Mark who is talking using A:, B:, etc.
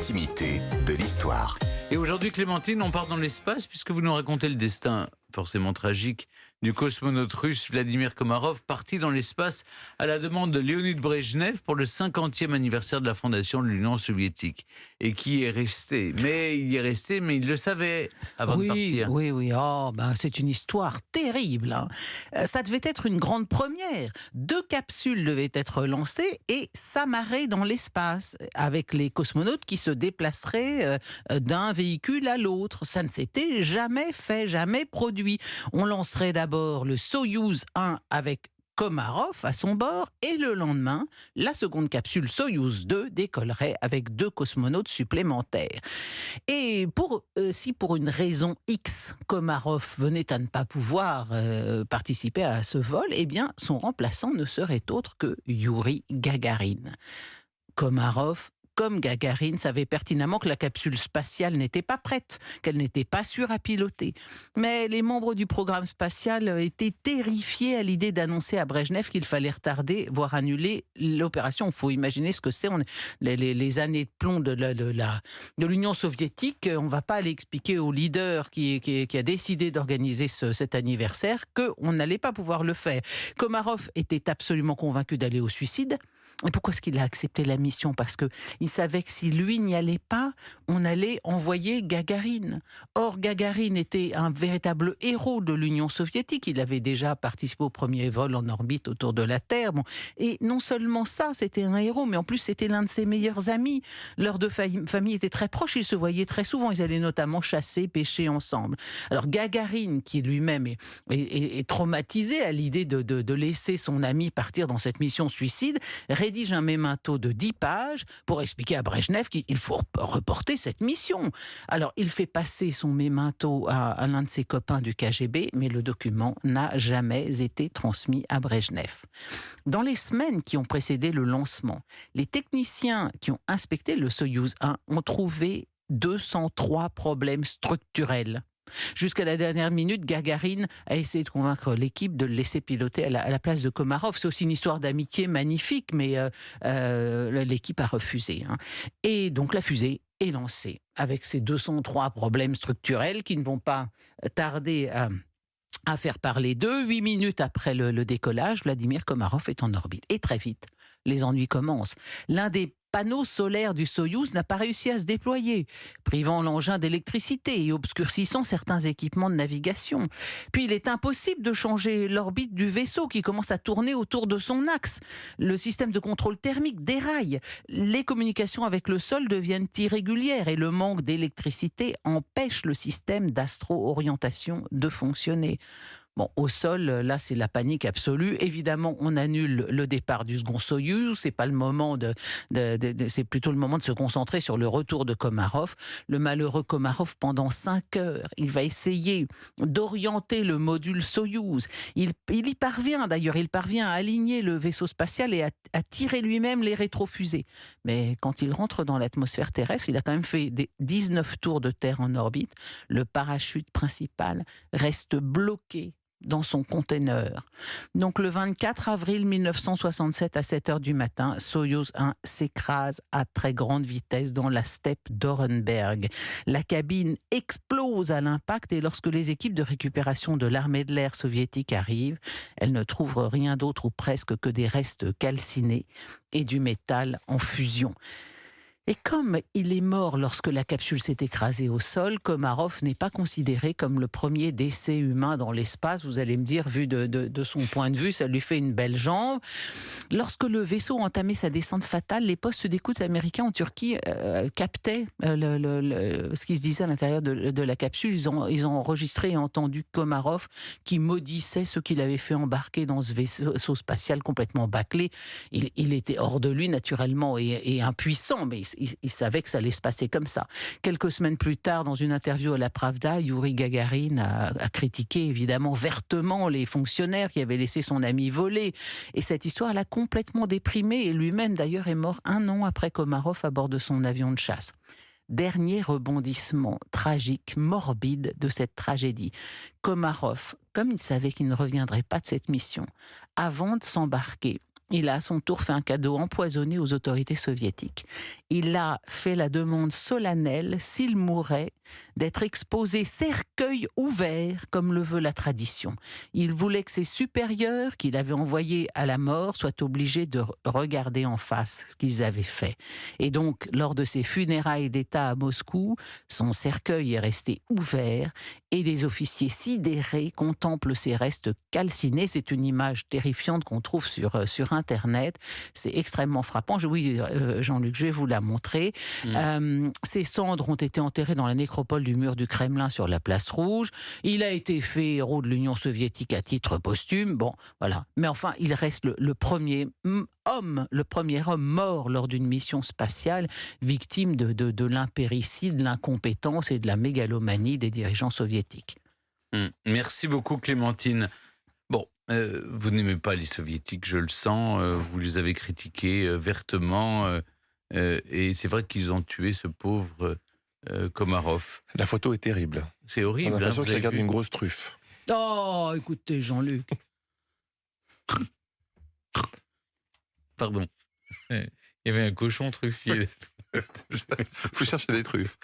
A: l'intimité de l'histoire.
B: Et aujourd'hui, Clémentine, on part dans l'espace puisque vous nous racontez le destin forcément tragique du cosmonaute russe Vladimir Komarov, parti dans l'espace à la demande de Léonid Brejnev pour le 50e anniversaire de la fondation de l'Union soviétique. Et qui est resté. Mais il y est resté, mais il le savait avant de partir.
C: Oui. Oh, c'est une histoire terrible. Hein. Ça devait être une grande première. 2 capsules devaient être lancées et s'amarrer dans l'espace avec les cosmonautes qui se déplaceraient d'un véhicule à l'autre. Ça ne s'était jamais fait, jamais produit. On lancerait d'abord le Soyouz 1 avec Komarov à son bord et le lendemain, la seconde capsule Soyouz 2 décollerait avec 2 cosmonautes supplémentaires. Et si pour une raison X, Komarov venait à ne pas pouvoir participer à ce vol, eh bien son remplaçant ne serait autre que Youri Gagarin. Komarov, comme Gagarine, savait pertinemment que la capsule spatiale n'était pas prête, qu'elle n'était pas sûre à piloter. Mais les membres du programme spatial étaient terrifiés à l'idée d'annoncer à Brejnev qu'il fallait retarder, voire annuler l'opération. Il faut imaginer ce que c'est. Les années de plomb de l'Union soviétique, on ne va pas aller expliquer au leader qui a décidé d'organiser cet anniversaire qu'on n'allait pas pouvoir le faire. Komarov était absolument convaincu d'aller au suicide. Et pourquoi est-ce qu'il a accepté la mission ? Parce qu'il savait que si lui n'y allait pas, on allait envoyer Gagarine. Or, Gagarine était un véritable héros de l'Union soviétique. Il avait déjà participé au premier vol en orbite autour de la Terre. Bon. Et non seulement ça, c'était un héros, mais en plus, c'était l'un de ses meilleurs amis. Leurs 2 familles étaient très proches, ils se voyaient très souvent. Ils allaient notamment chasser, pêcher ensemble. Alors, Gagarine, qui lui-même est traumatisé à l'idée de laisser son ami partir dans cette mission suicide, rédige un mémento de 10 pages pour expliquer à Brejnev qu'il faut reporter cette mission. Alors, il fait passer son mémento à l'un de ses copains du KGB, mais le document n'a jamais été transmis à Brejnev. Dans les semaines qui ont précédé le lancement, les techniciens qui ont inspecté le Soyouz 1 ont trouvé 203 problèmes structurels. Jusqu'à la dernière minute, Gagarine a essayé de convaincre l'équipe de le laisser piloter à la place de Komarov. C'est aussi une histoire d'amitié magnifique, mais l'équipe a refusé. Hein. Et donc la fusée est lancée avec ces 203 problèmes structurels qui ne vont pas tarder à faire parler d'eux. 8 minutes après le décollage, Vladimir Komarov est en orbite. Et très vite, les ennuis commencent. L'un des panneaux solaires du Soyouz n'a pas réussi à se déployer, privant l'engin d'électricité et obscurcissant certains équipements de navigation. Puis il est impossible de changer l'orbite du vaisseau qui commence à tourner autour de son axe. Le système de contrôle thermique déraille. Les communications avec le sol deviennent irrégulières et le manque d'électricité empêche le système d'astro-orientation de fonctionner. Bon, au sol, là, c'est la panique absolue. Évidemment, on annule le départ du second Soyouz. C'est pas le moment c'est plutôt le moment de se concentrer sur le retour de Komarov. Le malheureux Komarov, pendant 5 heures, il va essayer d'orienter le module Soyouz. Il y parvient, d'ailleurs. Il parvient à aligner le vaisseau spatial et à tirer lui-même les rétrofusées. Mais quand il rentre dans l'atmosphère terrestre, il a quand même fait 19 tours de Terre en orbite. Le parachute principal reste bloqué dans son conteneur. Donc le 24 avril 1967 à 7 heures du matin, Soyouz 1 s'écrase à très grande vitesse dans la steppe d'Orenberg. La cabine explose à l'impact et lorsque les équipes de récupération de l'armée de l'air soviétique arrivent, elles ne trouvent rien d'autre ou presque que des restes calcinés et du métal en fusion. Et comme il est mort lorsque la capsule s'est écrasée au sol, Komarov n'est pas considéré comme le premier décès humain dans l'espace. Vous allez me dire, vu de son point de vue, ça lui fait une belle jambe. Lorsque le vaisseau entamait sa descente fatale, les postes d'écoute américains en Turquie captaient ce qui se disait à l'intérieur de la capsule. Ils ont enregistré et entendu Komarov qui maudissait ceux qu'il avait fait embarquer dans ce vaisseau spatial complètement bâclé. Il était hors de lui naturellement et impuissant, mais il savait que ça allait se passer comme ça. Quelques semaines plus tard, dans une interview à la Pravda, Youri Gagarin a critiqué évidemment vertement les fonctionnaires qui avaient laissé son ami voler. Et cette histoire l'a complètement déprimé et lui-même d'ailleurs est mort 1 an après Komarov à bord de son avion de chasse. Dernier rebondissement tragique, morbide de cette tragédie. Komarov, comme il savait qu'il ne reviendrait pas de cette mission, avant de s'embarquer, il a à son tour fait un cadeau empoisonné aux autorités soviétiques. Il a fait la demande solennelle, s'il mourait, d'être exposé cercueil ouvert, comme le veut la tradition. Il voulait que ses supérieurs, qu'il avait envoyés à la mort, soient obligés de regarder en face ce qu'ils avaient fait. Et donc, lors de ses funérailles d'État à Moscou, son cercueil est resté ouvert et des officiers sidérés contemplent ses restes calcinés. C'est une image terrifiante qu'on trouve sur Internet. C'est extrêmement frappant. Oui, Jean-Luc, je vais vous la montrer. Ses cendres ont été enterrées dans la nécropole du mur du Kremlin sur la place Rouge. Il a été fait héros de l'Union soviétique à titre posthume. Bon, voilà. Mais enfin, il reste le premier homme mort lors d'une mission spatiale, victime de l'impéritie, de l'incompétence et de la mégalomanie des dirigeants soviétiques.
B: Merci beaucoup, Clémentine. Bon, vous n'aimez pas les soviétiques, je le sens. Vous les avez critiqués vertement. Et c'est vrai qu'ils ont tué ce pauvre Komarov.
D: La photo est terrible.
B: C'est
D: On
B: horrible.
D: a l'impression
B: vous
D: qu'il
B: avez
D: regarde
B: vu
D: une grosse truffe.
C: Oh, écoutez, Jean-Luc.
B: Pardon. Il y avait un cochon truffier.
D: Faut chercher des truffes.